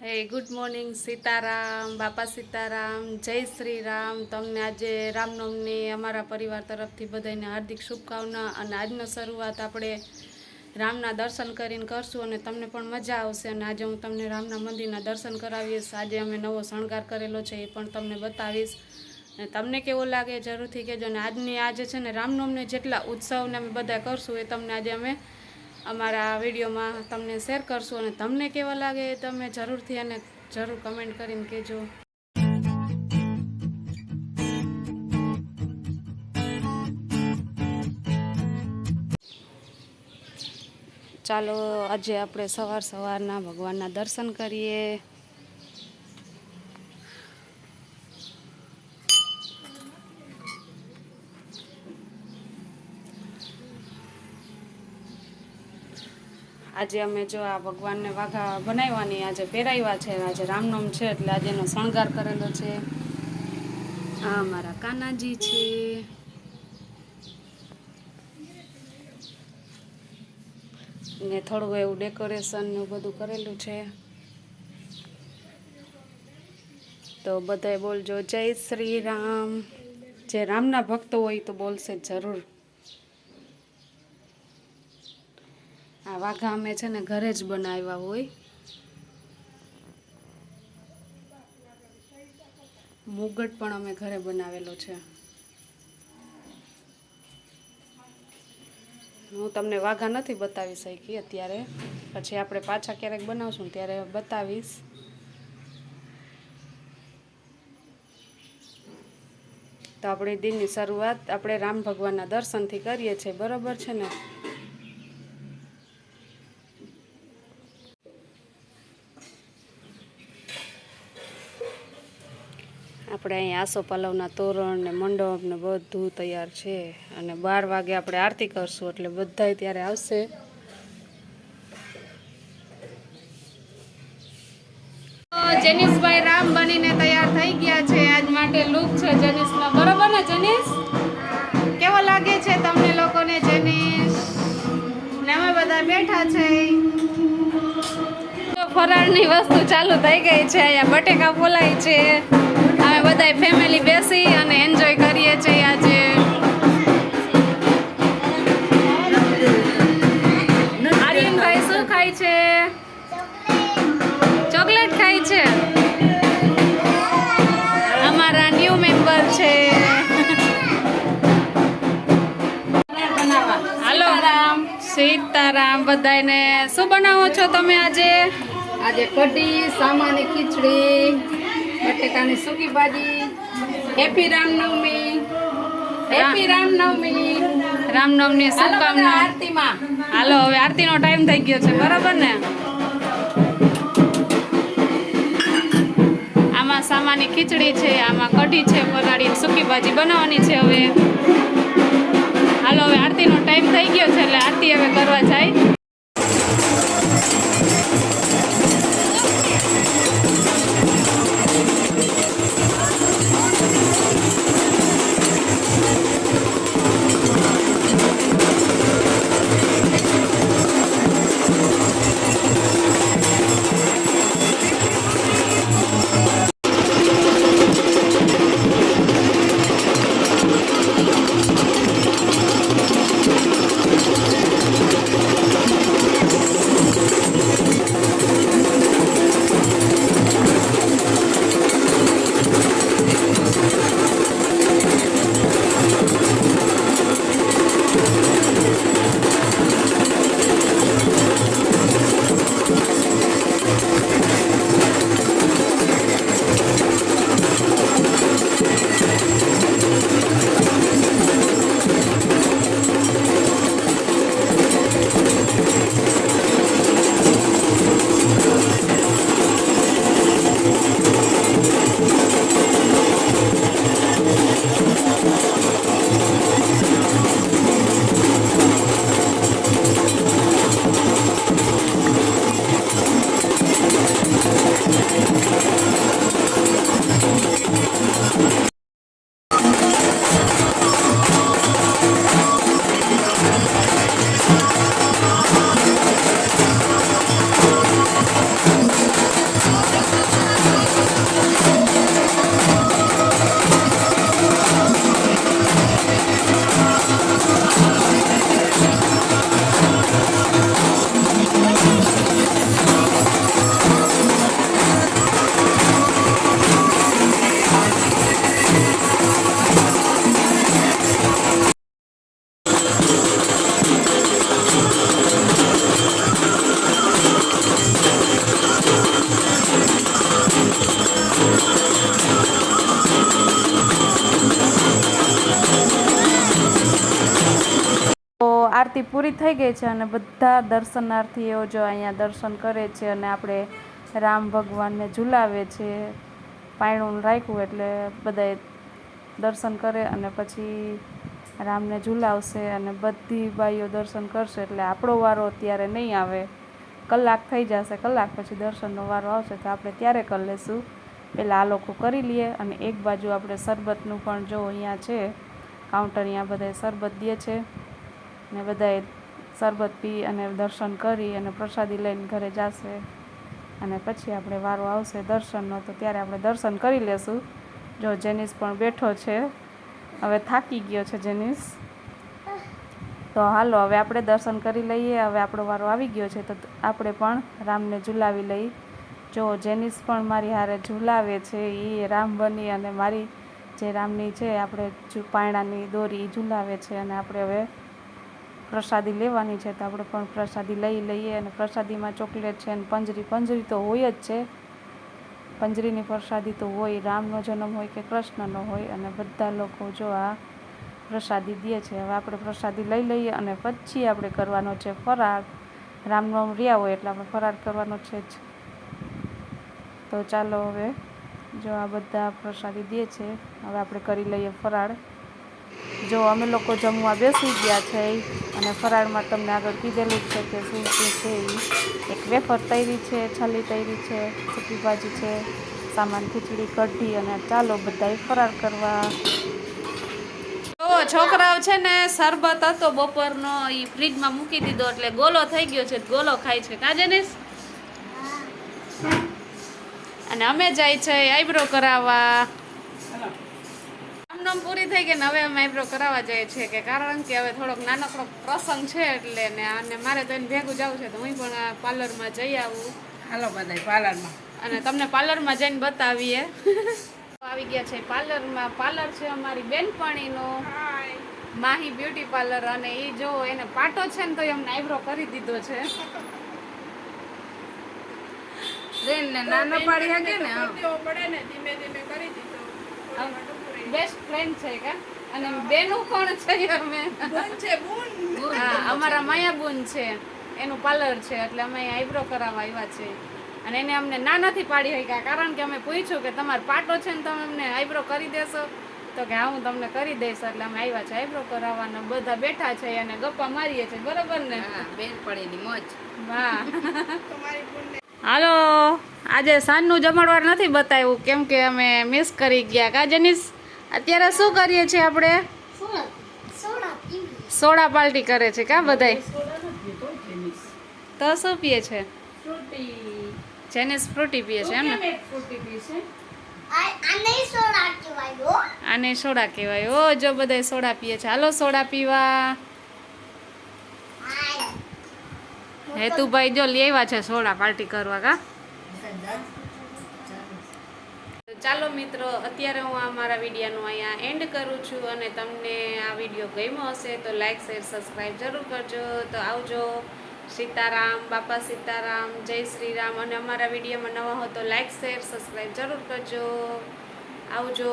હે good morning Sitaram બાપા સીતારામ જય શ્રી રામ। તમને આજે રામનવમીની અમારા પરિવાર તરફથી બધાને હાર્દિક શુભકામના। અને આજનો શરૂઆત આપણે રામના દર્શન કરીને કરશું અને તમને પણ મજા આવશે। અને આજે હું તમને રામના મંદિરના દર્શન કરાવીશ। આજે અમે નવો શણગાર કરેલો છે એ પણ તમને બતાવીશ અને તમને કેવો લાગે જરૂરથી કહેજો। અને આજની આજે છે ને રામનવમીને જેટલા ઉત્સવને અમે બધા કરશું એ તમને આજે અમે અમારા વિડીયોમાં તમને શેર કરશું અને તમને કેવા લાગે એ તમે જરૂરથી અને જરૂર કમેન્ટ કરીને કહેજો। ચાલો આજે આપણે સવારના ભગવાનના દર્શન કરીએ। આજે અમે જો આ ભગવાનને વાઘા બનાવવાની આજે પહેરાવ્યા છે। આજે રામનવમી છે એટલે આજે એનો શણગાર કરેલો છે। આ અમારા કાનાજી છે ને થોડું એવું ડેકોરેશન ને બધું કરેલું છે। તો બધાય બોલજો જય શ્રી રામ। જે રામના ભક્તો હોય તો બોલશે જરૂર। આ વાઘા અમે છે ને ઘરે જ બનાવ્યા હોય। મુગટ પણ અમે ઘરે બનાવેલો છે। હું તમને વાઘા નથી બતાવી શકી અત્યારે, પછી આપણે પાછા ક્યારેક બનાવશું ત્યારે બતાવીશ। તો આપણે દિનની શરૂઆત આપણે રામ ભગવાનના દર્શનથી કરીએ છીએ, બરાબર છે ને। આપણે અહીં આસોપાલવના તોરણ ને મંડપ ને બધું તૈયાર છે અને 12 વાગે આપણે આરતી કરશું એટલે બધાય ત્યારે આવશે। જેનિશભાઈ રામ બનીને તૈયાર થઈ ગયા છે। આજ માટે લુક છે જેનિશનો, બરોબર ને જેનિશ? કેવો લાગે છે તમને લોકોને જેનિશ? ને અમે બધા બેઠા છે। ફરાળની વસ્તુ ચાલુ થઈ ગઈ છે। અહીંયા બટેકા ફોલાય છે। અમે બધા ફેમિલી બેસી અને એન્જોય કરીએ છીએ આજે। આર્યનભાઈ શું ખાય છે? ચોકલેટ ખાય છે। અમારા ન્યૂ મેમ્બર છે। હાલો સીતારામ બધાને। શું બનાવો છો તમે આજે? આજે કઢી, સામાની ખીચડી, બટેકાની સૂકી ભાજી। હેપી રામનવમી, હેપી રામનવમી, રામનવમી શુભકામના। આરતીમાં હાલો હવે આરતીનો ટાઈમ થઈ ગયો છે, બરાબર ને? આમાં સામાની ખીચડી છે, આમાં કઢી છે, ફરાળી સૂકી ભાજી બનાવવાની છે। હવે હાલો હવે આરતીનો ટાઈમ થઈ ગયો છે એટલે આરતી હવે કરવા જાય। તો આરતી પૂરી થઈ ગઈ છે અને બધા દર્શનાર્થીઓ જો અહીંયા દર્શન કરે છે અને આપણે રામ ભગવાનને ઝુલાવે છે. પાયણું રાખ્યું એટલે બધાએ દર્શન કરે અને પછી રામને ઝુલાવશે અને બધી બાઈઓ દર્શન કરશે એટલે આપણો વારો અત્યારે નહીં આવે. કલાક થઈ જશે, કલાક પછી દર્શનનો વારો આવશે તો આપણે ત્યારે કરી લઈશું. પહેલાં આ લોકો કરી લઈએ અને એક બાજુ આપણે શરબતનું પણ જો અહીંયા છે કાઉન્ટર, અહીંયા બધાએ શરબત દે છે ને બધાએ શરબત પી અને દર્શન કરી અને પ્રસાદી લઈને ઘરે જશે અને પછી આપણે વારો આવશે દર્શનનો તો ત્યારે આપણે દર્શન કરી લેશું. જો જેનિસ પણ બેઠો છે, હવે થાકી ગયો છે જેનિસ. તો હાલો હવે આપણે દર્શન કરી લઈએ. હવે આપણો વારો આવી ગયો છે તો આપણે પણ રામને ઝુલાવી લઈ. જો જેનિસ પણ મારી હારે ઝુલાવે છે, એ રામ બની અને મારી જે રામની છે આપણે પાયણાની દોરી ઝુલાવે છે અને આપણે હવે પ્રસાદી લેવાની છે તો આપણે પણ પ્રસાદી લઈ લઈએ. અને પ્રસાદીમાં ચોકલેટ છે અને પંજરી તો હોય જ છે. પંજરીની પ્રસાદી તો હોય, રામનો જન્મ હોય કે કૃષ્ણનો હોય અને બધા લોકો જો આ પ્રસાદી દે છે. હવે આપણે પ્રસાદી લઈ લઈએ અને પછી આપણે કરવાનો છે ફરાળ. રામનવમી રહ્યા હોય એટલે આપણે ફરાળ કરવાનો છે જ. તો ચાલો હવે જો આ બધા પ્રસાદી દે છે, હવે આપણે કરી લઈએ ફરાળ. જો અમે લોકો જમવા બેસી ગયા છે અને ફરાળમાં તમને આગળ કીધેલું જ છે કે શું શું છે. એક વેફર તૈરી છે, છલી તૈરી છે, સૂકી ભાજી છે, સામાન ખીચડી, કઢી અને ચાલો બધાય ફરાળ કરવા. જો છોકરાઓ છે ને શરબત હતો બપોરનો એ ફ્રીજમાં મૂકી દીધો એટલે ગોલો થઈ ગયો છે, ગોલો ખાય છે કા જેનિસ? અને અમે જાય છે આઈબ્રો કરાવવા. રામનવમી પૂરી થઈ ગઈ ને હવે અમે આઈબ્રો કરાવવા જઈએ છીએ કે કારણ કે હવે થોડોક નાનકડો પ્રસંગ છે એટલે ને અને મારે તો એને ભેગું જવું છે તો હું પણ પાર્લરમાં જઈ આવું. હાલો બધાય પાર્લરમાં અને તમને પાર્લરમાં જઈને બતાવીએ. આવી ગયા છે પાર્લરમાં. પાર્લર છે અમારી બેનપણીનું, માહી બ્યુટી પાર્લર. અને એ જો એને પાટો છે ને તો અમને આઈબ્રો કરી દીધો છે. બેન ને નાનો પાડી હકે ને પડે ને ધીમે ધીમે કરી દીધો. બેસ્ટ ફ્રેન્ડ છે કે અને બેનું કોણ છે? અમે હા અમારા માયા બુન છે, એનું પાર્લર છે એટલે અમે આઈબ્રો કરાવવા આવ્યા છે. અને એને અમને ના નથી પાડી શક્યા કારણ કે અમે પૂછ્યું કે તમારો પાટો છે ને તમે અમને આઈબ્રો કરી દેશો? તો કે હા હું તમને કરી દઈશ. એટલે અમે આવ્યા છે આઈબ્રો કરાવવાના. બધા બેઠા છે અને ગપ્પા મારીએ છીએ, બરોબર ને? બેન પડેની મોજ. હા હાલો, આજે સાંજનું જમણવાર નથી બતાવ્યું કેમ કે અમે મિસ કરી ગયા કા જેનિસ? અત્યારે શું કરીએ છીએ આપણે? સોડા પાર્ટી કરે છે કા બધાય? તો શું પીએ છે? જેનિસ ફ્રૂટી પીએ છે એમ ને? આને સોડા કહેવાય. ઓ જો બધાય સોડા પીએ છે. હાલો સોડા પીવા. હેતુભાઈ જો લેવા છે સોડા પાર્ટી કરવા કા? ચાલો મિત્રો, અત્યારે હું અમારા વિડીયોનું અહીંયા એન્ડ કરું છું અને તમને આ વિડીયો ગમ્યો હશે તો લાઈક, શેર, સબસ્ક્રાઈબ જરૂર કરજો. તો આવજો. સીતારામ, બાપા સીતારામ, જય શ્રી રામ. અને અમારા વિડીયોમાં નવા હો તો લાઈક, શેર, સબસ્ક્રાઈબ જરૂર કરજો. આવજો.